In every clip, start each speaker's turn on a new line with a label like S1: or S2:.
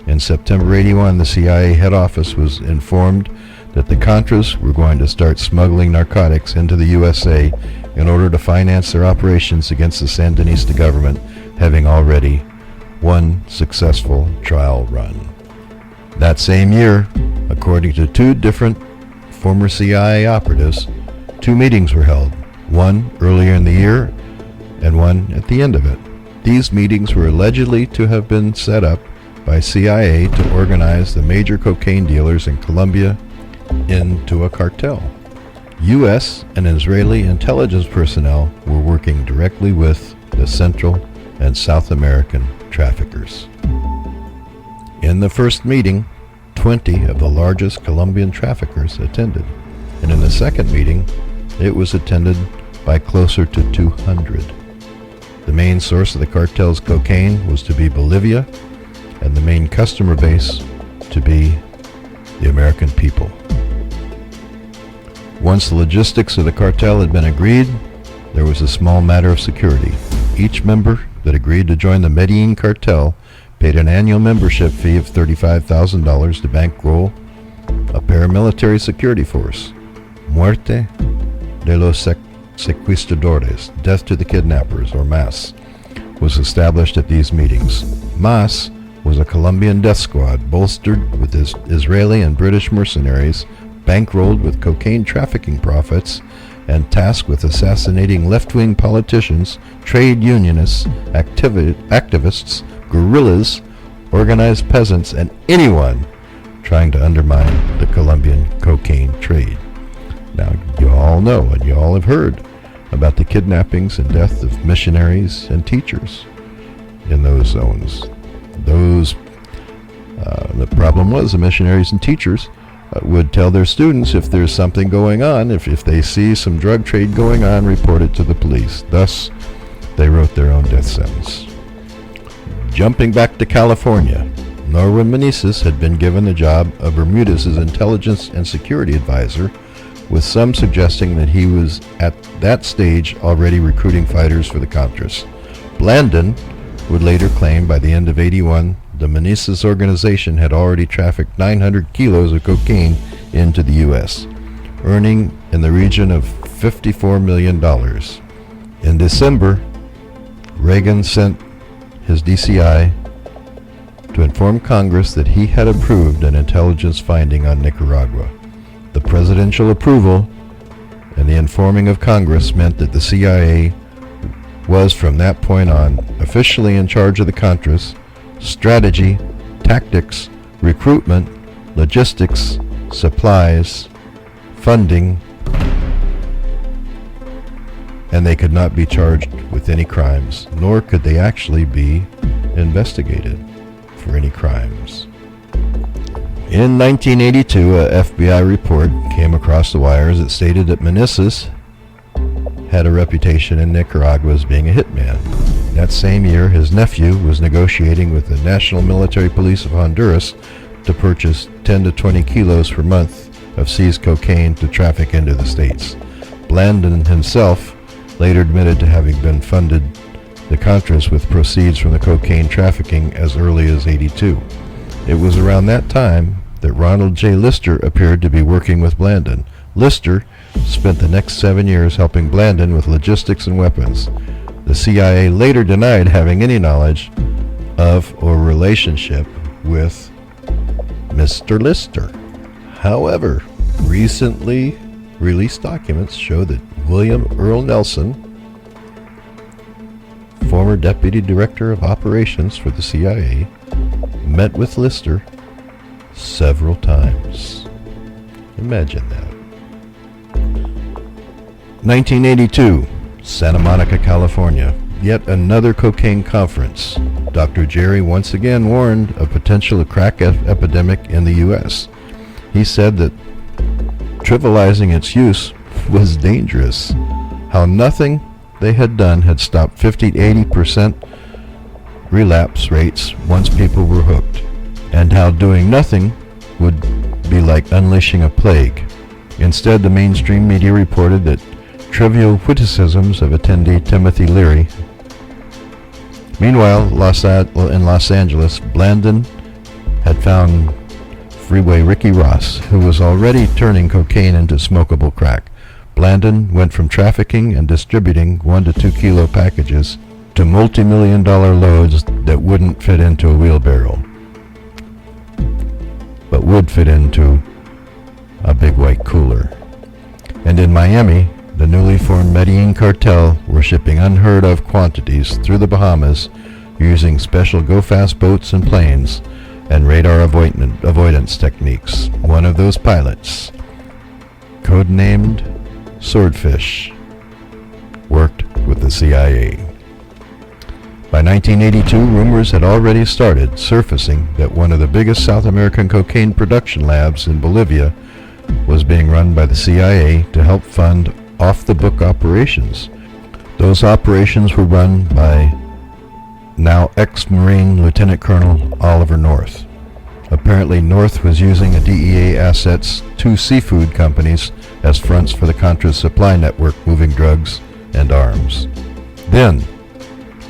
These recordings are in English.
S1: In September 81, the CIA head office was informed that the Contras were going to start smuggling narcotics into the USA in order to finance their operations against the Sandinista government, having already one successful trial run. That same year, according to two different former CIA operatives, two meetings were held, one earlier in the year and one at the end of it. These meetings were allegedly to have been set up by CIA to organize the major cocaine dealers in Colombia into a cartel. U.S. and Israeli intelligence personnel were working directly with the Central and South American traffickers. In the first meeting, 20 of the largest Colombian traffickers attended, and in the second meeting, it was attended by closer to 200. The main source of the cartel's cocaine was to be Bolivia, and the main customer base to be the American people. Once the logistics of the cartel had been agreed, there was a small matter of security. Each member that agreed to join the Medellin cartel paid an annual membership fee of $35,000 to bankroll a paramilitary security force. Muerte de los secuestradores, death to the kidnappers, or MAS, was established at these meetings. MAS was a Colombian death squad bolstered with Israeli and British mercenaries, bankrolled with cocaine trafficking profits, and tasked with assassinating left-wing politicians, trade unionists, activists, guerrillas, organized peasants, and anyone trying to undermine the Colombian cocaine trade. Now, you all know and you all have heard about the kidnappings and death of missionaries and teachers in those zones. The problem was the missionaries and teachers would tell their students if there's something going on, if they see some drug trade going on, report it to the police. Thus, they wrote their own death sentence. Jumping back to California, Norwin Meneses had been given the job of Bermudez' intelligence and security advisor, with some suggesting that he was at that stage already recruiting fighters for the Contras. Blandon would later claim by the end of '81 the Meneses organization had already trafficked 900 kilos of cocaine into the U.S., earning in the region of $54 million. In December, Reagan sent his DCI to inform Congress that he had approved an intelligence finding on Nicaragua. The presidential approval and the informing of Congress meant that the CIA was from that point on officially in charge of the Contras, strategy, tactics, recruitment, logistics, supplies, funding, and they could not be charged with any crimes, nor could they actually be investigated for any crimes. In 1982, a FBI report came across the wires that stated that Meneses had a reputation in Nicaragua as being a hitman. That same year, his nephew was negotiating with the National Military Police of Honduras to purchase 10 to 20 kilos per month of seized cocaine to traffic into the States. Blandon himself later admitted to having been funded the Contras with proceeds from the cocaine trafficking as early as '82. It was around that time that Ronald J. Lister appeared to be working with Blandon. Lister spent the next 7 years helping Blandon with logistics and weapons. The CIA later denied having any knowledge of or relationship with Mr. Lister. However, recently released documents show that William Earl Nelson, former Deputy Director of Operations for the CIA, met with Lister several times. Imagine that. 1982, Santa Monica, California. Yet another cocaine conference. Dr. Jerry once again warned of potential crack epidemic in the U.S. He said that trivializing its use was dangerous. How nothing they had done had stopped 50 to 80% relapse rates once people were hooked, and how doing nothing would be like unleashing a plague. Instead, the mainstream media reported that trivial witticisms of attendee Timothy Leary. Meanwhile, in Los Angeles, Blandon had found Freeway Ricky Ross, who was already turning cocaine into smokable crack. Blandon went from trafficking and distributing 1 to 2 kilo packages to multi-million-dollar loads that wouldn't fit into a wheelbarrow, but would fit into a big white cooler. And in Miami, the newly formed Medellin cartel were shipping unheard-of quantities through the Bahamas using special go-fast boats and planes and radar avoidance techniques. One of those pilots, codenamed Swordfish, worked with the CIA. By 1982, rumors had already started surfacing that one of the biggest South American cocaine production labs in Bolivia was being run by the CIA to help fund off-the-book operations. Those operations were run by now ex-Marine Lieutenant Colonel Oliver North. Apparently, North was using the DEA assets, 2 seafood companies, as fronts for the Contras supply network moving drugs and arms. Then,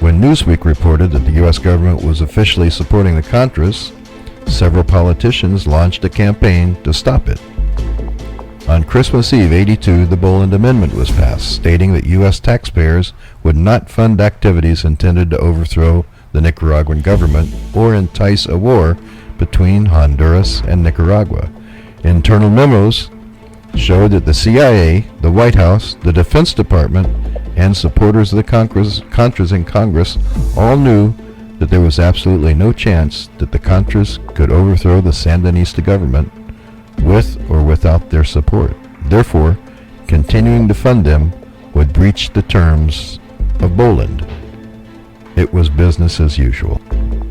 S1: when Newsweek reported that the U.S. government was officially supporting the Contras, several politicians launched a campaign to stop it. On Christmas Eve '82, the Boland Amendment was passed, stating that U.S. taxpayers would not fund activities intended to overthrow the Nicaraguan government or entice a war between Honduras and Nicaragua. Internal memos showed that the CIA, the White House, the Defense Department, and supporters of the Contras in Congress all knew that there was absolutely no chance that the Contras could overthrow the Sandinista government with or without their support. Therefore, continuing to fund them would breach the terms of Boland. It was business as usual.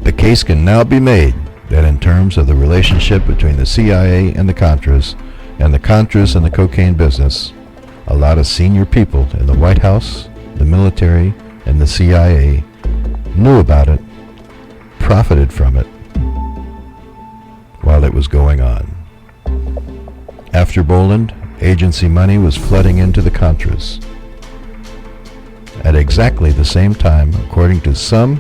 S1: The case can now be made that in terms of the relationship between the CIA and the Contras and the cocaine business, a lot of senior people in the White House, the military, and the CIA knew about it, profited from it, while it was going on. After Boland, agency money was flooding into the Contras. At exactly the same time, according to some,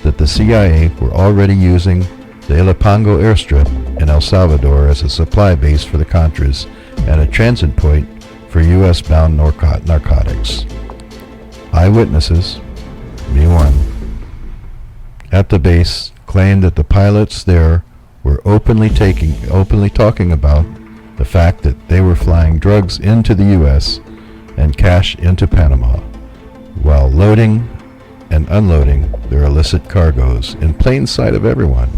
S1: that the CIA were already using the Ilopango airstrip in El Salvador as a supply base for the Contras and a transit point for U.S.-bound narcotics. Eyewitnesses, me one, at the base claimed that the pilots there were openly talking about the fact that they were flying drugs into the U.S. and cash into Panama, while loading and unloading their illicit cargoes in plain sight of everyone.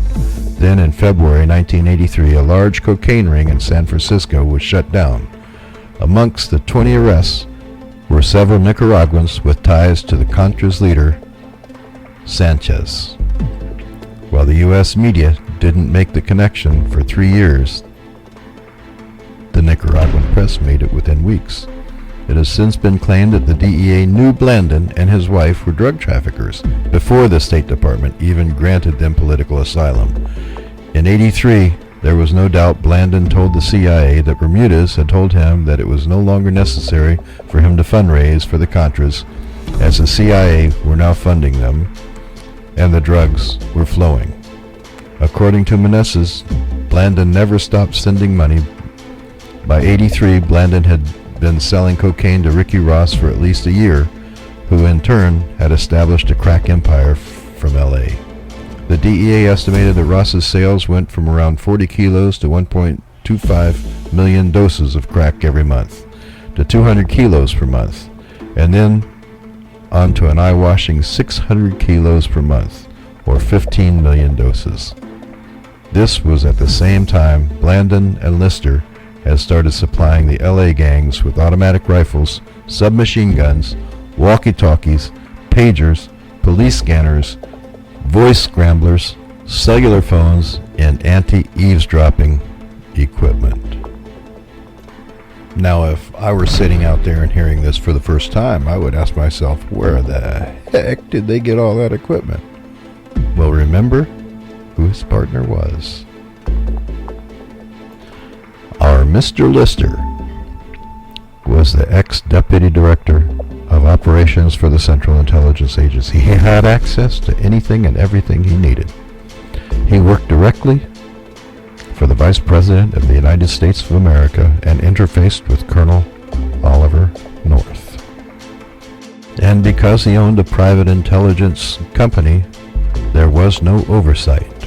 S1: Then in February 1983, a large cocaine ring in San Francisco was shut down. Amongst the 20 arrests were several Nicaraguans with ties to the Contras leader, Sanchez. While the U.S. media didn't make the connection for 3 years, the Nicaraguan press made it within weeks. It has since been claimed that the DEA knew Blandon and his wife were drug traffickers before the State Department even granted them political asylum. In '83, there was no doubt Blandon told the CIA that Bermudez had told him that it was no longer necessary for him to fundraise for the Contras, as the CIA were now funding them and the drugs were flowing. According to Meneses, Blandon never stopped sending money. By '83, Blandon had been selling cocaine to Ricky Ross for at least a year, who in turn had established a crack empire from LA. The DEA estimated that Ross's sales went from around 40 kilos to 1.25 million doses of crack every month, to 200 kilos per month, and then on to an eye-washing 600 kilos per month, or 15 million doses. This was at the same time Blandon and Lister had started supplying the LA gangs with automatic rifles, submachine guns, walkie-talkies, pagers, police scanners, voice scramblers, cellular phones, and anti-eavesdropping equipment. Now, if I were sitting out there and hearing this for the first time, I would ask myself, where the heck did they get all that equipment? Well, remember who his partner was. Our Mr. Lister was the ex-deputy director of operations for the Central Intelligence Agency. He had access to anything and everything he needed. He worked directly for the Vice President of the United States of America and interfaced with Colonel Oliver North. And because he owned a private intelligence company, there was no oversight.